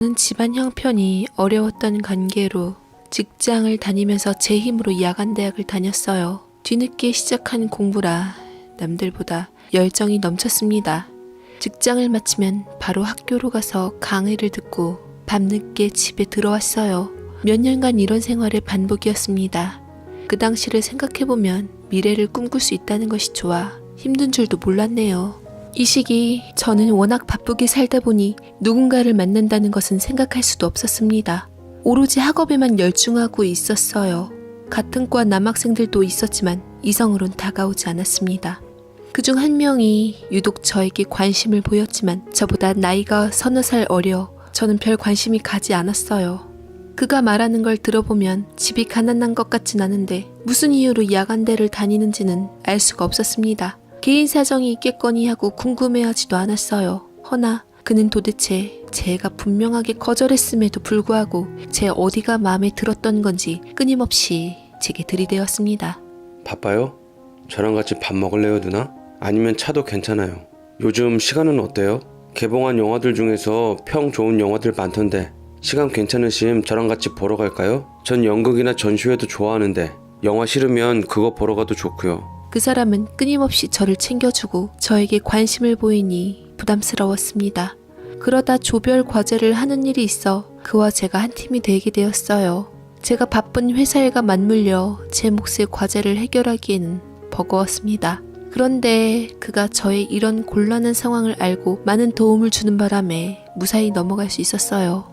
저는 집안 형편이 어려웠던 관계로 직장을 다니면서 제 힘으로 야간대학을 다녔어요. 뒤늦게 시작한 공부라 남들보다 열정이 넘쳤습니다. 직장을 마치면 바로 학교로 가서 강의를 듣고 밤늦게 집에 들어왔어요. 몇 년간 이런 생활의 반복이었습니다. 그 당시를 생각해보면 미래를 꿈꿀 수 있다는 것이 좋아 힘든 줄도 몰랐네요. 이 시기 저는 워낙 바쁘게 살다 보니 누군가를 만난다는 것은 생각할 수도 없었습니다. 오로지 학업에만 열중하고 있었어요. 같은 과 남학생들도 있었지만 이성으론 다가오지 않았습니다. 그중 한 명이 유독 저에게 관심을 보였지만 저보다 나이가 서너 살 어려 저는 별 관심이 가지 않았어요. 그가 말하는 걸 들어보면 집이 가난한 것 같진 않은데 무슨 이유로 야간대를 다니는지는 알 수가 없었습니다. 개인 사정이 있겠거니 하고 궁금해하지도 않았어요. 허나 그는 도대체 제가 분명하게 거절했음에도 불구하고 제 어디가 마음에 들었던 건지 끊임없이 제게 들이대었습니다. 바빠요? 저랑 같이 밥 먹을래요, 누나? 아니면 차도 괜찮아요. 요즘 시간은 어때요? 개봉한 영화들 중에서 평 좋은 영화들 많던데 시간 괜찮으시면 저랑 같이 보러 갈까요? 전 연극이나 전시회도 좋아하는데 영화 싫으면 그거 보러 가도 좋고요. 그 사람은 끊임없이 저를 챙겨주고 저에게 관심을 보이니 부담스러웠습니다. 그러다 조별 과제를 하는 일이 있어 그와 제가 한 팀이 되게 되었어요. 제가 바쁜 회사 일과 맞물려 제 몫의 과제를 해결하기에는 버거웠습니다. 그런데 그가 저의 이런 곤란한 상황을 알고 많은 도움을 주는 바람에 무사히 넘어갈 수 있었어요.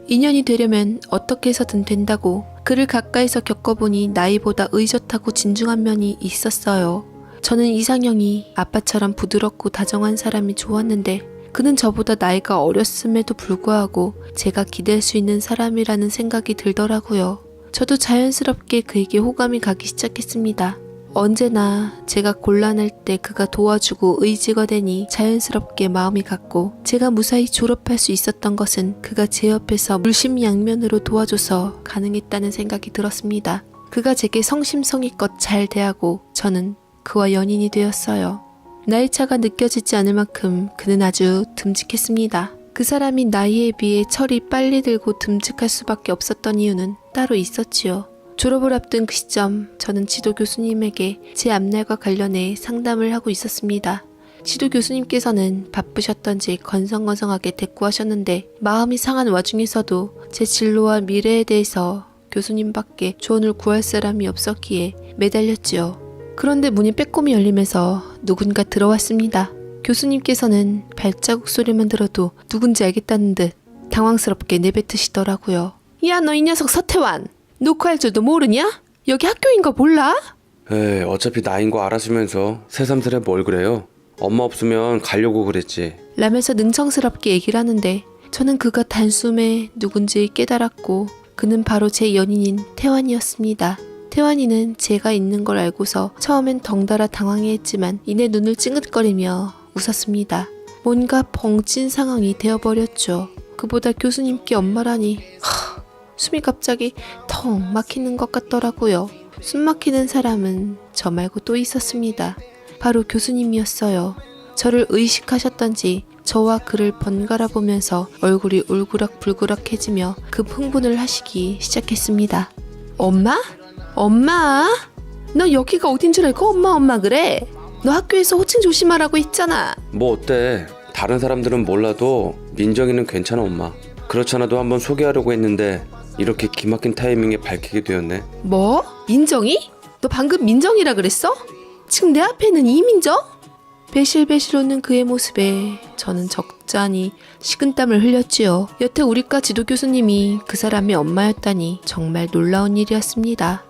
인연이 되려면 어떻게 해서든 된다고 그를 가까이서 겪어보니 나이보다 의젓하고 진중한 면이 있었어요. 저는 이상형이 아빠처럼 부드럽고 다정한 사람이 좋았는데 그는 저보다 나이가 어렸음에도 불구하고 제가 기댈 수 있는 사람이라는 생각이 들더라고요. 저도 자연스럽게 그에게 호감이 가기 시작했습니다. 언제나 제가 곤란할 때 그가 도와주고 의지가 되니 자연스럽게 마음이 갔고 제가 무사히 졸업할 수 있었던 것은 그가 제 옆에서 물심양면으로 도와줘서 가능했다는 생각이 들었습니다. 그가 제게 성심성의껏 잘 대하고 저는 그와 연인이 되었어요. 나이차가 느껴지지 않을 만큼 그는 아주 듬직했습니다. 그 사람이 나이에 비해 철이 빨리 들고 듬직할 수밖에 없었던 이유는 따로 있었지요. 졸업을 앞둔 그 시점 저는 지도 교수님에게 제 앞날과 관련해 상담을 하고 있었습니다. 지도 교수님께서는 바쁘셨던지 건성건성하게 대꾸하셨는데 마음이 상한 와중에서도 제 진로와 미래에 대해서 교수님밖에 조언을 구할 사람이 없었기에 매달렸지요. 그런데 문이 빼꼼히 열리면서 누군가 들어왔습니다. 교수님께서는 발자국 소리만 들어도 누군지 알겠다는 듯 당황스럽게 내뱉으시더라고요. 야, 너 이 녀석 서태환! 녹화할 줄도 모르냐? 여기 학교인 거 몰라? 에이, 어차피 나인 거 알았으면서 새삼스레 뭘 그래요? 엄마 없으면 가려고 그랬지. 라면서 능청스럽게 얘기를 하는데 저는 그가 단숨에 누군지 깨달았고 그는 바로 제 연인인 태환이었습니다. 태환이는 제가 있는 걸 알고서 처음엔 덩달아 당황해했지만 이내 눈을 찡긋거리며 웃었습니다. 뭔가 벙찐 상황이 되어버렸죠. 그보다 교수님께 엄마라니 숨이 갑자기 텅 막히는 것 같더라고요. 숨 막히는 사람은 저 말고 또 있었습니다. 바로 교수님이었어요. 저를 의식하셨던지 저와 그를 번갈아 보면서 얼굴이 울그락불그락해지며 급 흥분을 하시기 시작했습니다. 엄마? 엄마? 너 여기가 어딘 줄 알고 엄마 그래? 너 학교에서 호칭 조심하라고 했잖아. 뭐 어때? 다른 사람들은 몰라도 민정이는 괜찮아, 엄마. 그렇잖아도 한번 소개하려고 했는데 이렇게 기막힌 타이밍에 밝히게 되었네. 뭐? 민정이? 너 방금 민정이라 그랬어? 지금 내 앞에는 이민정? 배실배실 웃는 그의 모습에 저는 적잖이 식은땀을 흘렸지요. 여태 우리과 지도 교수님이 그 사람의 엄마였다니 정말 놀라운 일이었습니다.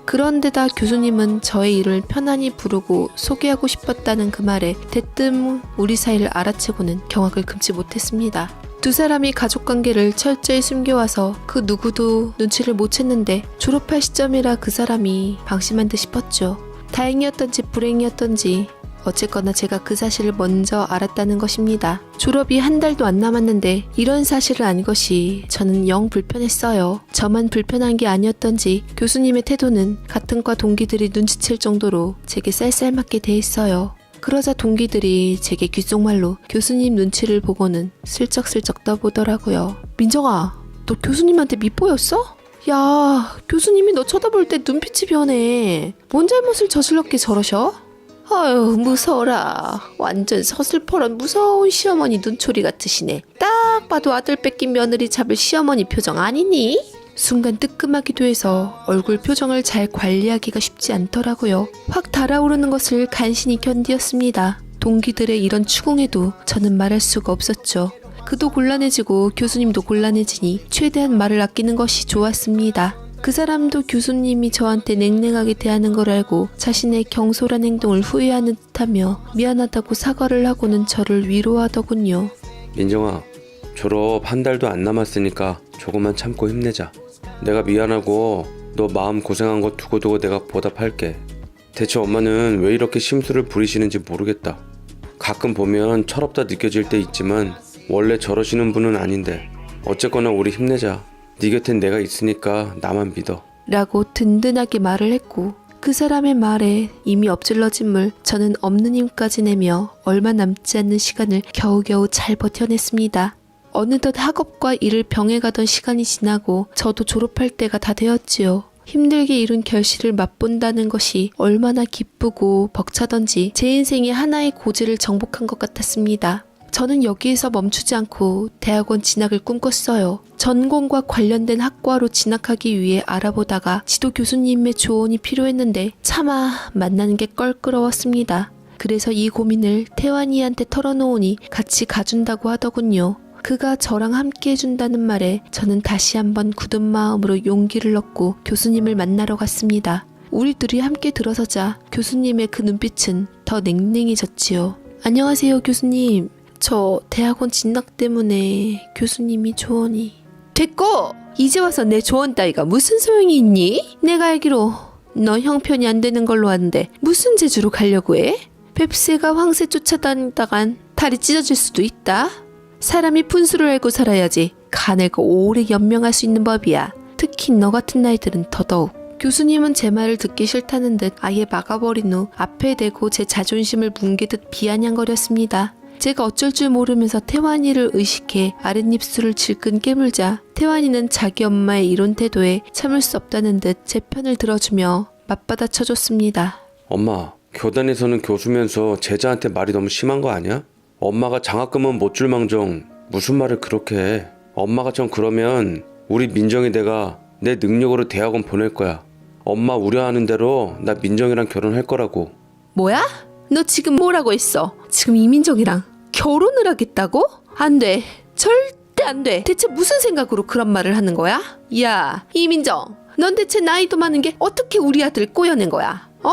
그런데다 교수님은 저의 이름을 편안히 부르고 소개하고 싶었다는 그 말에 대뜸 우리 사이를 알아채고는 경악을 금치 못했습니다. 두 사람이 가족관계를 철저히 숨겨와서 그 누구도 눈치를 못 챘는데 졸업할 시점이라 그 사람이 방심한 듯 싶었죠. 다행이었던지 불행이었던지 어쨌거나 제가 그 사실을 먼저 알았다는 것입니다. 졸업이 한 달도 안 남았는데 이런 사실을 안 것이 저는 영 불편했어요. 저만 불편한 게 아니었던지 교수님의 태도는 같은 과 동기들이 눈치챌 정도로 제게 쌀쌀맞게 대했어요. 그러자 동기들이 제게 귓속말로 교수님 눈치를 보고는 슬쩍슬쩍 떠보더라고요. 민정아, 너 교수님한테 밉보였어? 야, 교수님이 너 쳐다볼 때 눈빛이 변해. 뭔 잘못을 저질렀게 저러셔? 아유, 무서워라. 완전 서슬퍼런 무서운 시어머니 눈초리 같으시네. 딱 봐도 아들 뺏긴 며느리 잡을 시어머니 표정 아니니? 순간 뜨끔하기도 해서 얼굴 표정을 잘 관리하기가 쉽지 않더라고요. 확 달아오르는 것을 간신히 견디었습니다. 동기들의 이런 추궁에도 저는 말할 수가 없었죠. 그도 곤란해지고 교수님도 곤란해지니 최대한 말을 아끼는 것이 좋았습니다. 그 사람도 교수님이 저한테 냉랭하게 대하는 걸 알고 자신의 경솔한 행동을 후회하는 듯하며 미안하다고 사과를 하고는 저를 위로하더군요. 민정아, 졸업 한 달도 안 남았으니까 조금만 참고 힘내자. 내가 미안하고 너 마음 고생한 거 두고두고 내가 보답할게. 대체 엄마는 왜 이렇게 심술을 부리시는지 모르겠다. 가끔 보면 철없다 느껴질 때 있지만 원래 저러시는 분은 아닌데 어쨌거나 우리 힘내자. 네 곁엔 내가 있으니까 나만 믿어. 라고 든든하게 말을 했고 그 사람의 말에 이미 엎질러진 물 저는 없는 힘까지 내며 얼마 남지 않는 시간을 겨우겨우 잘 버텨냈습니다. 어느덧 학업과 일을 병행하던 시간이 지나고 저도 졸업할 때가 다 되었지요. 힘들게 이룬 결실을 맛본다는 것이 얼마나 기쁘고 벅차던지 제 인생의 하나의 고지를 정복한 것 같았습니다. 저는 여기에서 멈추지 않고 대학원 진학을 꿈꿨어요. 전공과 관련된 학과로 진학하기 위해 알아보다가 지도 교수님의 조언이 필요했는데 차마 만나는 게 껄끄러웠습니다. 그래서 이 고민을 태환이한테 털어놓으니 같이 가준다고 하더군요. 그가 저랑 함께 해준다는 말에 저는 다시 한번 굳은 마음으로 용기를 얻고 교수님을 만나러 갔습니다. 우리 둘이 함께 들어서자 교수님의 그 눈빛은 더 냉랭해졌지요. 안녕하세요, 교수님. 저 대학원 진학 때문에 교수님이 조언이... 됐고! 이제 와서 내 조언 따위가 무슨 소용이 있니? 내가 알기로 너 형편이 안 되는 걸로 아는데 무슨 재주로 가려고 해? 뱁새가 황새 쫓아다니다간 다리 찢어질 수도 있다. 사람이 분수를 알고 살아야지 가늘고 오래 연명할 수 있는 법이야. 특히 너 같은 나이들은 더더욱. 교수님은 제 말을 듣기 싫다는 듯 아예 막아버린 후 앞에 대고 제 자존심을 뭉개듯 비아냥거렸습니다. 제가 어쩔 줄 모르면서 태환이를 의식해 아랫입술을 질끈 깨물자 태환이는 자기 엄마의 이런 태도에 참을 수 없다는 듯 제 편을 들어주며 맞받아 쳐줬습니다. 엄마, 교단에서는 교수면서 제자한테 말이 너무 심한 거 아니야? 엄마가 장학금은 못 줄 망정 무슨 말을 그렇게 해. 엄마가 전 그러면 우리 민정이 내가 내 능력으로 대학원 보낼 거야. 엄마 우려하는 대로 나 민정이랑 결혼할 거라고. 뭐야? 너 지금 뭐라고 했어? 지금 이민정이랑 결혼을 하겠다고? 안 돼. 절대 안 돼. 대체 무슨 생각으로 그런 말을 하는 거야? 야, 이민정. 넌 대체 나이도 많은 게 어떻게 우리 아들 꼬여낸 거야? 어?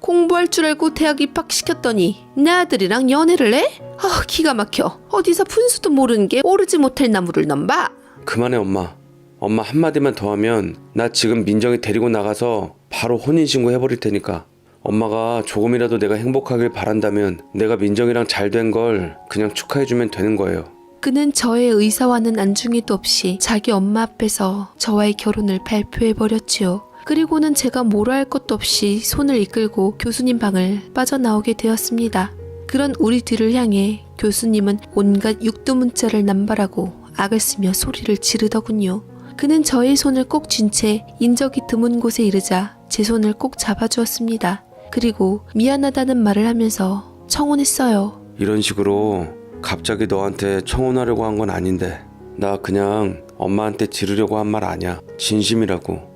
공부할 줄 알고 대학 입학시켰더니 내 아들이랑 연애를 해? 아, 기가 막혀. 어디서 분수도 모르는 게 오르지 못할 나무를 넘봐. 그만해 엄마. 엄마 한마디만 더 하면 나 지금 민정이 데리고 나가서 바로 혼인신고 해버릴 테니까. 엄마가 조금이라도 내가 행복하길 바란다면 내가 민정이랑 잘 된 걸 그냥 축하해주면 되는 거예요. 그는 저의 의사와는 안중에도 없이 자기 엄마 앞에서 저와의 결혼을 발표해버렸지요. 그리고는 제가 뭐라 할 것도 없이 손을 이끌고 교수님 방을 빠져나오게 되었습니다. 그런 우리 뒤를 향해 교수님은 온갖 육두문자를 남발하고 악을 쓰며 소리를 지르더군요. 그는 저의 손을 꼭 쥔 채 인적이 드문 곳에 이르자 제 손을 꼭 잡아주었습니다. 그리고 미안하다는 말을 하면서 청혼했어요. 이런 식으로 갑자기 너한테 청혼하려고 한 건 아닌데 나 그냥 엄마한테 지르려고 한 말 아니야. 진심이라고.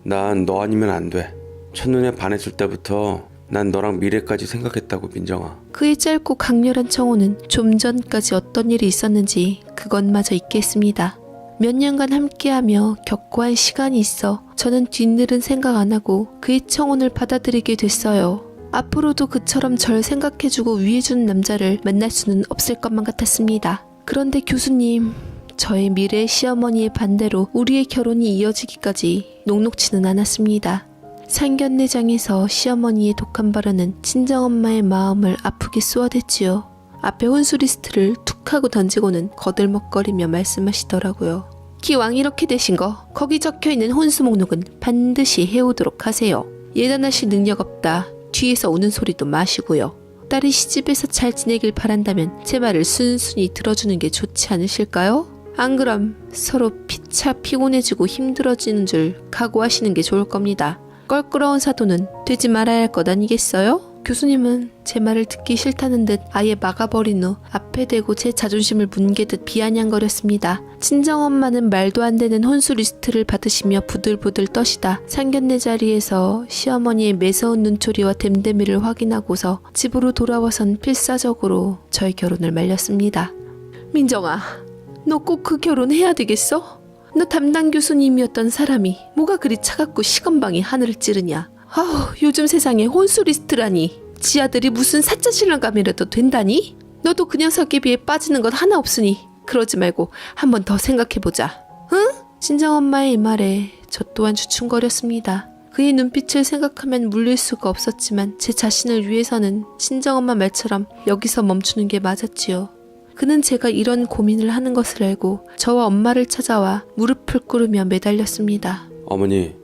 난 너 아니면 안 돼. 첫눈에 반했을 때부터 난 너랑 미래까지 생각했다고 민정아. 그의 짧고 강렬한 청혼은 좀 전까지 어떤 일이 있었는지 그것마저 잊게 했습니다. 몇 년간 함께하며 겪고한 시간이 있어 저는 뒷일은 생각 안 하고 그의 청혼을 받아들이게 됐어요. 앞으로도 그처럼 절 생각해주고 위해주는 남자를 만날 수는 없을 것만 같았습니다. 그런데 교수님, 저의 미래 시어머니의 반대로 우리의 결혼이 이어지기까지 녹록치는 않았습니다. 상견례장에서 시어머니의 독한 발언은 친정엄마의 마음을 아프게 쏘아댔지요. 앞에 혼수 리스트를 툭 하고 던지고는 거들먹거리며 말씀하시더라고요. 기왕 이렇게 되신 거 거기 적혀있는 혼수 목록은 반드시 해오도록 하세요. 예단하실 능력 없다. 뒤에서 우는 소리도 마시고요. 딸이 시집에서 잘 지내길 바란다면 제 말을 순순히 들어주는 게 좋지 않으실까요? 안 그럼 서로 피차 피곤해지고 힘들어지는 줄 각오하시는 게 좋을 겁니다. 껄끄러운 사도는 되지 말아야 할 것 아니겠어요? 교수님은 제 말을 듣기 싫다는 듯 아예 막아버린 후 앞에 대고 제 자존심을 뭉개듯 비아냥거렸습니다. 친정엄마는 말도 안 되는 혼수 리스트를 받으시며 부들부들 떠시다 상견례 자리에서 시어머니의 매서운 눈초리와 댐댐이를 확인하고서 집으로 돌아와선 필사적으로 저의 결혼을 말렸습니다. 민정아, 너 꼭 그 결혼 해야 되겠어? 너 담당 교수님이었던 사람이 뭐가 그리 차갑고 시건방이 하늘을 찌르냐. 아우, 요즘 세상에 혼수 리스트라니. 지 아들이 무슨 사짜 신랑감이라도 된다니? 너도 그 녀석에 비해 빠지는 것 하나 없으니 그러지 말고 한 번 더 생각해보자. 응? 친정엄마의 이 말에 저 또한 주춤거렸습니다. 그의 눈빛을 생각하면 물릴 수가 없었지만 제 자신을 위해서는 친정엄마 말처럼 여기서 멈추는 게 맞았지요. 그는 제가 이런 고민을 하는 것을 알고 저와 엄마를 찾아와 무릎을 꿇으며 매달렸습니다. 어머니,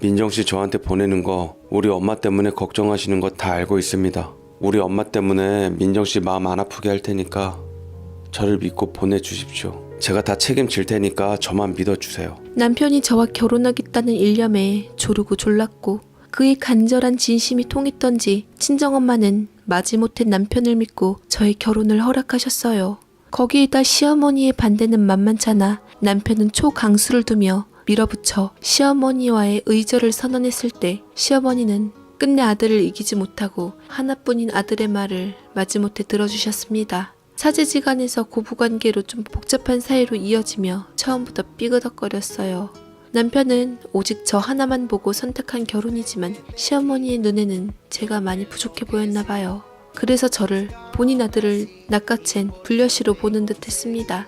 민정씨 저한테 보내는 거 우리 엄마 때문에 걱정하시는 거 다 알고 있습니다. 우리 엄마 때문에 민정씨 마음 안 아프게 할 테니까 저를 믿고 보내주십시오. 제가 다 책임질 테니까 저만 믿어주세요. 남편이 저와 결혼하겠다는 일념에 조르고 졸랐고 그의 간절한 진심이 통했던지 친정엄마는 마지못해 남편을 믿고 저의 결혼을 허락하셨어요. 거기에다 시어머니의 반대는 만만찮아 남편은 초강수를 두며 밀어붙여 시어머니와의 의절을 선언했을 때 시어머니는 끝내 아들을 이기지 못하고 하나뿐인 아들의 말을 마지못해 들어주셨습니다. 사제지간에서 고부관계로 좀 복잡한 사이로 이어지며 처음부터 삐그덕거렸어요. 남편은 오직 저 하나만 보고 선택한 결혼이지만 시어머니의 눈에는 제가 많이 부족해 보였나 봐요. 그래서 저를 본인 아들을 낚아챈 불려시로 보는 듯 했습니다.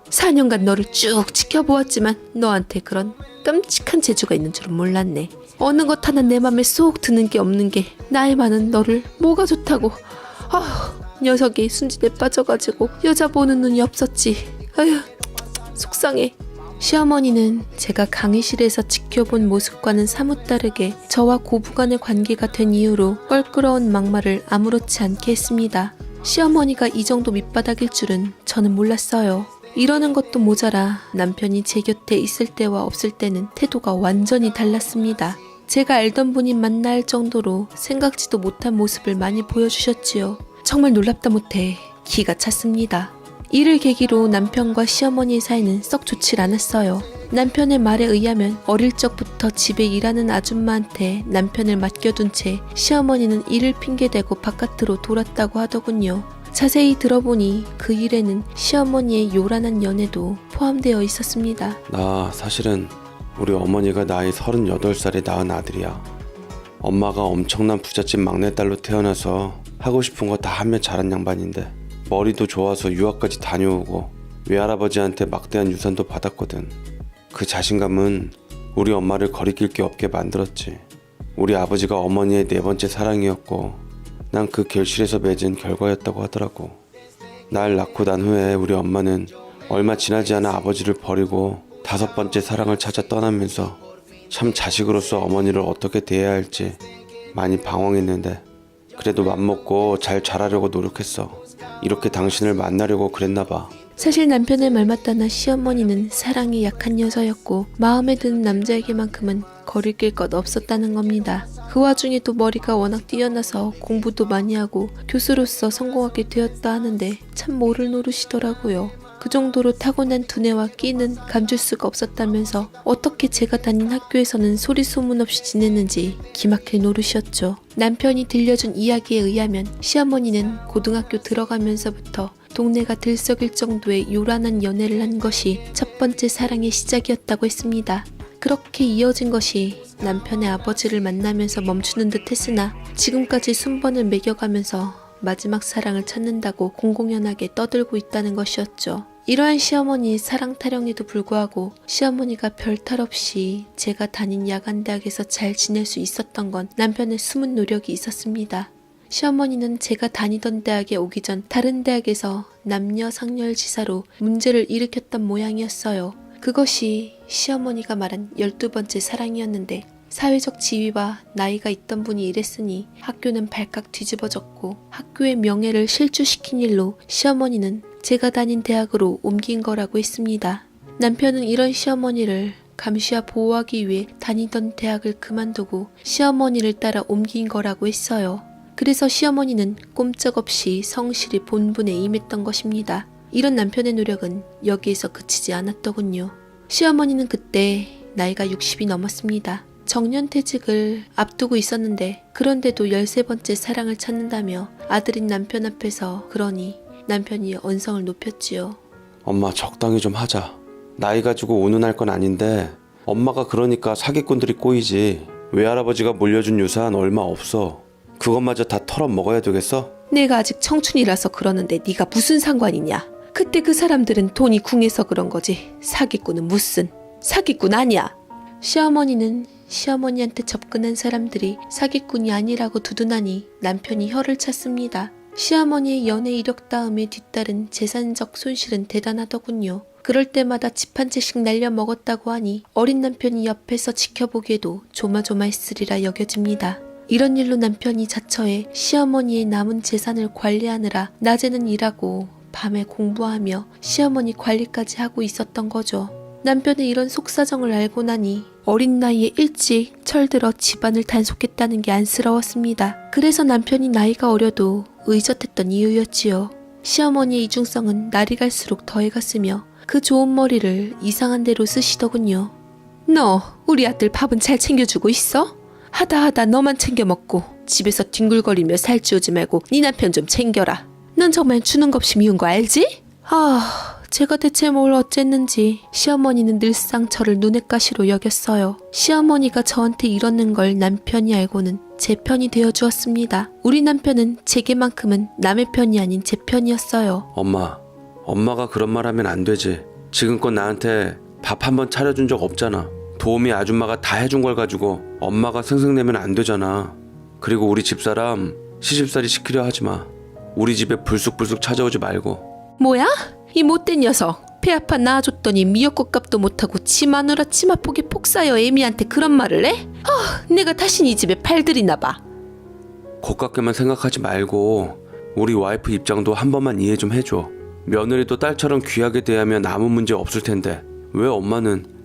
4년간 너를 쭉 지켜보았지만 너한테 그런 끔찍한 재주가 있는 줄은 몰랐네. 어느 것 하나 내 맘에 쏙 드는 게 없는 게 나의 많은 너를 뭐가 좋다고. 녀석이 순진에 빠져가지고 여자 보는 눈이 없었지. 아휴, 속상해. 시어머니는 제가 강의실에서 지켜본 모습과는 사뭇 다르게 저와 고부간의 관계가 된 이후로 껄끄러운 막말을 아무렇지 않게 했습니다. 시어머니가 이 정도 밑바닥일 줄은 저는 몰랐어요. 이러는 것도 모자라 남편이 제 곁에 있을 때와 없을 때는 태도가 완전히 달랐습니다. 제가 알던 분이 맞나 할 정도로 생각지도 못한 모습을 많이 보여주셨지요. 정말 놀랍다 못해 기가 찼습니다. 이를 계기로 남편과 시어머니의 사이는 썩 좋질 않았어요. 남편의 말에 의하면 어릴 적부터 집에 일하는 아줌마한테 남편을 맡겨둔 채 시어머니는 일을 핑계대고 바깥으로 돌았다고 하더군요. 자세히 들어보니 그 일에는 시어머니의 요란한 연애도 포함되어 있었습니다. 나 사실은 우리 어머니가 나이 38살에 낳은 아들이야. 엄마가 엄청난 부잣집 막내딸로 태어나서 하고 싶은 거 다 하며 자란 양반인데 머리도 좋아서 유학까지 다녀오고 외할아버지한테 막대한 유산도 받았거든. 그 자신감은 우리 엄마를 거리낄 게 없게 만들었지. 우리 아버지가 어머니의 네 번째 사랑이었고 난 그 결실에서 맺은 결과였다고 하더라고. 날 낳고 난 후에 우리 엄마는 얼마 지나지 않아 아버지를 버리고 5번째 사랑을 찾아 떠나면서 참 자식으로서 어머니를 어떻게 대해야 할지 많이 방황했는데 그래도 맘먹고 잘 자라려고 노력했어. 이렇게 당신을 만나려고 그랬나 봐. 사실 남편의 말 맞다나 시어머니는 사랑이 약한 여자였고 마음에 드는 남자에게만큼은 거리낄 것 없었다는 겁니다. 그 와중에도 머리가 워낙 뛰어나서 공부도 많이 하고 교수로서 성공하게 되었다 하는데 참 모를 노릇이더라고요. 그 정도로 타고난 두뇌와 끼는 감출 수가 없었다면서 어떻게 제가 다닌 학교에서는 소리 소문 없이 지냈는지 기막힐 노릇이었죠. 남편이 들려준 이야기에 의하면 시어머니는 고등학교 들어가면서부터 동네가 들썩일 정도의 요란한 연애를 한 것이 첫 번째 사랑의 시작이었다고 했습니다. 그렇게 이어진 것이 남편의 아버지를 만나면서 멈추는 듯 했으나 지금까지 순번을 매겨가면서 마지막 사랑을 찾는다고 공공연하게 떠들고 있다는 것이었죠. 이러한 시어머니의 사랑 타령에도 불구하고 시어머니가 별탈 없이 제가 다닌 야간대학에서 잘 지낼 수 있었던 건 남편의 숨은 노력이 있었습니다. 시어머니는 제가 다니던 대학에 오기 전 다른 대학에서 남녀 상렬지사로 문제를 일으켰던 모양이었어요. 그것이 시어머니가 말한 12번째 사랑이었는데 사회적 지위와 나이가 있던 분이 이랬으니 학교는 발칵 뒤집어졌고 학교의 명예를 실추시킨 일로 시어머니는 제가 다닌 대학으로 옮긴 거라고 했습니다. 남편은 이런 시어머니를 감시와 보호하기 위해 다니던 대학을 그만두고 시어머니를 따라 옮긴 거라고 했어요. 그래서 시어머니는 꼼짝없이 성실히 본분에 임했던 것입니다. 이런 남편의 노력은 여기에서 그치지 않았더군요. 시어머니는 그때 나이가 60이 넘었습니다. 정년퇴직을 앞두고 있었는데 그런데도 13번째 사랑을 찾는다며 아들인 남편 앞에서 그러니 남편이 언성을 높였지요. 엄마 적당히 좀 하자. 나이 가지고 운운할 건 아닌데 엄마가 그러니까 사기꾼들이 꼬이지. 외할아버지가 물려준 유산 얼마 없어. 그것마저 다 털어 먹어야 되겠어? 내가 아직 청춘이라서 그러는데 네가 무슨 상관이냐. 그때 그 사람들은 돈이 궁해서 그런 거지. 사기꾼은 무슨. 사기꾼 아니야. 시어머니는 시어머니한테 접근한 사람들이 사기꾼이 아니라고 두둔하니 남편이 혀를 찼습니다. 시어머니의 연애 이력 다음에 뒤따른 재산적 손실은 대단하더군요. 그럴 때마다 집 한 채씩 날려 먹었다고 하니 어린 남편이 옆에서 지켜보기에도 조마조마했으리라 여겨집니다. 이런 일로 남편이 자처해 시어머니의 남은 재산을 관리하느라 낮에는 일하고 밤에 공부하며 시어머니 관리까지 하고 있었던 거죠. 남편의 이런 속사정을 알고 나니 어린 나이에 일찍 철들어 집안을 단속했다는 게 안쓰러웠습니다. 그래서 남편이 나이가 어려도 의젓했던 이유였지요. 시어머니의 이중성은 날이 갈수록 더해갔으며 그 좋은 머리를 이상한 대로 쓰시더군요. 너 우리 아들 밥은 잘 챙겨주고 있어? 하다 너만 챙겨 먹고 집에서 뒹굴거리며 살찌우지 말고 네 남편 좀 챙겨라. 넌 정말 주는 것 없이 미운 거 알지? 제가 대체 뭘 어쨌는지 시어머니는 늘상 저를 눈엣 가시로 여겼어요. 시어머니가 저한테 이러는 걸 남편이 알고는 제 편이 되어주었습니다. 우리 남편은 제게만큼은 남의 편이 아닌 제 편이었어요. 엄마가 그런 말 하면 안 되지. 지금껏 나한테 밥 한 번 차려준 적 없잖아. 도우미 아줌마가 다 해준 걸 가지고 엄마가 생색내면 안 되잖아. 그리고 우리 집사람 시집살이 시키려 하지 마. 우리 집에 불쑥불쑥 찾아오지 말고. 뭐야? 이 못된 녀석. 배 아파 낳아줬더니 미역국 값도 못하고 지 마누라 치마폭에 폭사여 애미한테 그런 말을 해? 내가 다신 이 집에 팔들이나 봐. 고깝게만 생각하지 말고 우리 와이프 입장도 한 번만 이해 좀 해줘. 며느리도 딸처럼 귀하게 대하면 아무 문제 없을 텐데 왜 엄마는.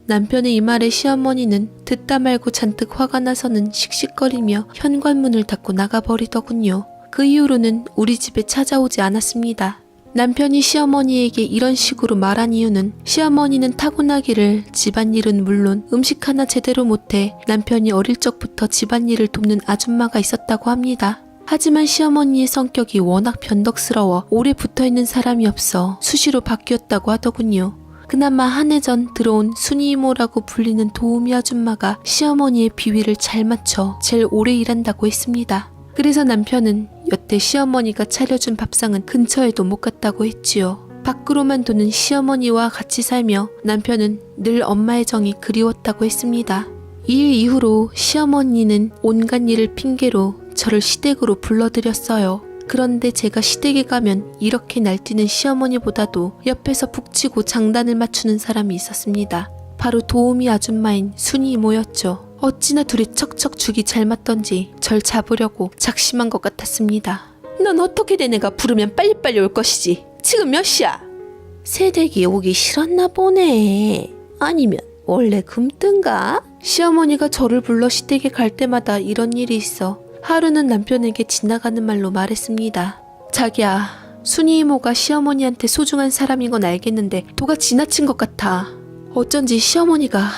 남편의 이 말에 시어머니는 듣다 말고 잔뜩 화가 나서는 씩씩거리며 현관문을 닫고 나가버리더군요. 그 이후로는 우리 집에 찾아오지 않았습니다. 남편이 시어머니에게 이런 식으로 말한 이유는 시어머니는 타고나기를 집안일은 물론 음식 하나 제대로 못해 남편이 어릴 적부터 집안일을 돕는 아줌마가 있었다고 합니다. 하지만 시어머니의 성격이 워낙 변덕스러워 오래 붙어있는 사람이 없어 수시로 바뀌었다고 하더군요. 그나마 한 해 전 들어온 순이 이모라고 불리는 도우미 아줌마가 시어머니의 비위를 잘 맞춰 제일 오래 일한다고 했습니다. 그래서 남편은 여태 시어머니가 차려준 밥상은 근처에도 못 갔다고 했지요. 밖으로만 도는 시어머니와 같이 살며 남편은 늘 엄마의 정이 그리웠다고 했습니다. 이 일 이후로 시어머니는 온갖 일을 핑계로 저를 시댁으로 불러들였어요. 그런데 제가 시댁에 가면 이렇게 날뛰는 시어머니보다도 옆에서 북치고 장단을 맞추는 사람이 있었습니다. 바로 도우미 아줌마인 순이 이모였죠. 어찌나 둘이 척척 죽이 잘 맞던지 절 잡으려고 작심한 것 같았습니다. 넌 어떻게 내가 부르면 빨리빨리 올 것이지. 지금 몇 시야? 새댁이 오기 싫었나 보네. 아니면 원래 굼뜬가? 시어머니가 저를 불러 시댁에 갈 때마다 이런 일이 있어 하루는 남편에게 지나가는 말로 말했습니다. 자기야, 순이 이모가 시어머니한테 소중한 사람인 건 알겠는데 도가 지나친 것 같아. 어쩐지 시어머니가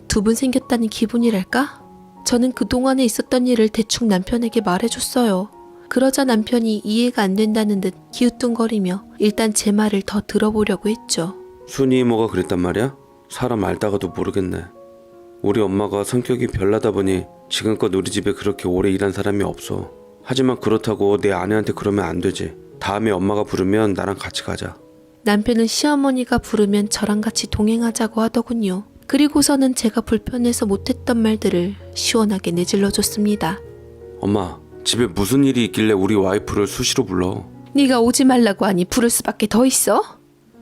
두 분 생겼다는 기분이랄까? 저는 그동안에 있었던 일을 대충 남편에게 말해줬어요. 그러자 남편이 이해가 안 된다는 듯 기우뚱거리며 일단 제 말을 더 들어보려고 했죠. 순이 이모가 그랬단 말이야? 사람 알다가도 모르겠네. 우리 엄마가 성격이 별나다 보니 지금껏 우리 집에 그렇게 오래 일한 사람이 없어. 하지만 그렇다고 내 아내한테 그러면 안 되지. 다음에 엄마가 부르면 나랑 같이 가자. 남편은 시어머니가 부르면 저랑 같이 동행하자고 하더군요. 그리고서는 제가 불편해서 못했던 말들을 시원하게 내질러줬습니다. 엄마, 집에 무슨 일이 있길래 우리 와이프를 수시로 불러? 네가 오지 말라고 하니 부를 수밖에 더 있어?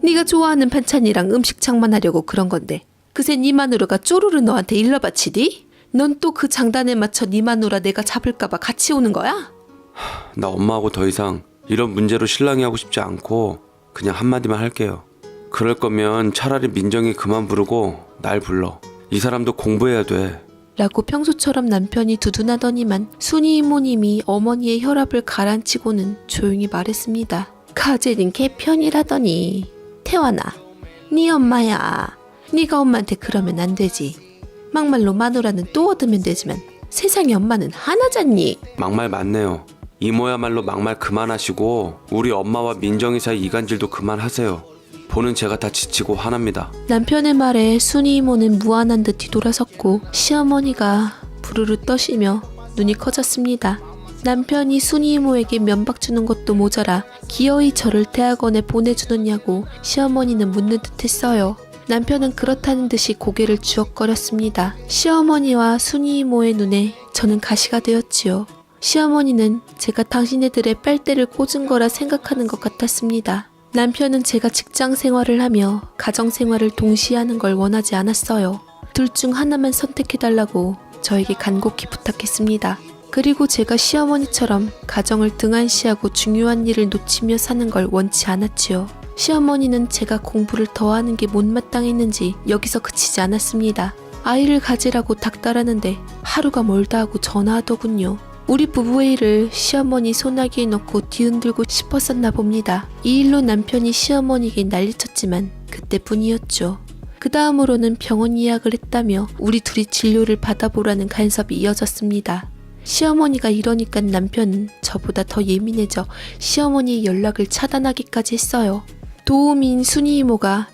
네가 좋아하는 반찬이랑 음식 장만하려고 그런 건데 그새 네 마누라가 쪼르르 너한테 일러 바치디? 넌 또 그 장단에 맞춰 네 마누라 내가 잡을까봐 같이 오는 거야? 나 엄마하고 더 이상 이런 문제로 실랑이 하고 싶지 않고 그냥 한마디만 할게요. 그럴 거면 차라리 민정이 그만 부르고 날 불러. 이 사람도 공부해야 돼. 라고 평소처럼 남편이 두둔하더니만 순이 이모님이 어머니의 혈압을 가라앉히고는 조용히 말했습니다. 가재는 개편이라더니. 태환아, 네 엄마야. 네가 엄마한테 그러면 안 되지. 막말로 마누라는 또 얻으면 되지만 세상에 엄마는 하나잖니. 막말 맞네요. 이모야말로 막말 그만하시고 우리 엄마와 민정이 사이 이간질도 그만하세요. 보는 제가 다 지치고 화납니다. 남편의 말에 순이 이모는 무안한 듯 뒤돌아섰고 시어머니가 부르르 떠시며 눈이 커졌습니다. 남편이 순이 이모에게 면박 주는 것도 모자라 기어이 저를 대학원에 보내주느냐고 시어머니는 묻는 듯 했어요. 남편은 그렇다는 듯이 고개를 주걱거렸습니다. 시어머니와 순이 이모의 눈에 저는 가시가 되었지요. 시어머니는 제가 당신네들의 빨대를 꽂은 거라 생각하는 것 같았습니다. 남편은 제가 직장 생활을 하며 가정 생활을 동시에 하는 걸 원하지 않았어요. 둘 중 하나만 선택해달라고 저에게 간곡히 부탁했습니다. 그리고 제가 시어머니처럼 가정을 등한시하고 중요한 일을 놓치며 사는 걸 원치 않았지요. 시어머니는 제가 공부를 더 하는 게 못마땅했는지 여기서 그치지 않았습니다. 아이를 가지라고 닥달하는데 하루가 멀다 하고 전화하더군요. 우리 부부의 일을 시어머니 소나기에 넣고 뒤흔들고 싶었었나 봅니다. 이 일로 남편이 시어머니에게 난리쳤지만 그때뿐이었죠. 그 다음으로는 병원 예약을 했다며 우리 둘이 진료를 받아보라는 간섭이 이어졌습니다. 시어머니가 이러니까 남편은 저보다 더 예민해져 시어머니의 연락을 차단하기까지 했어요. 도우미인 순이 이모가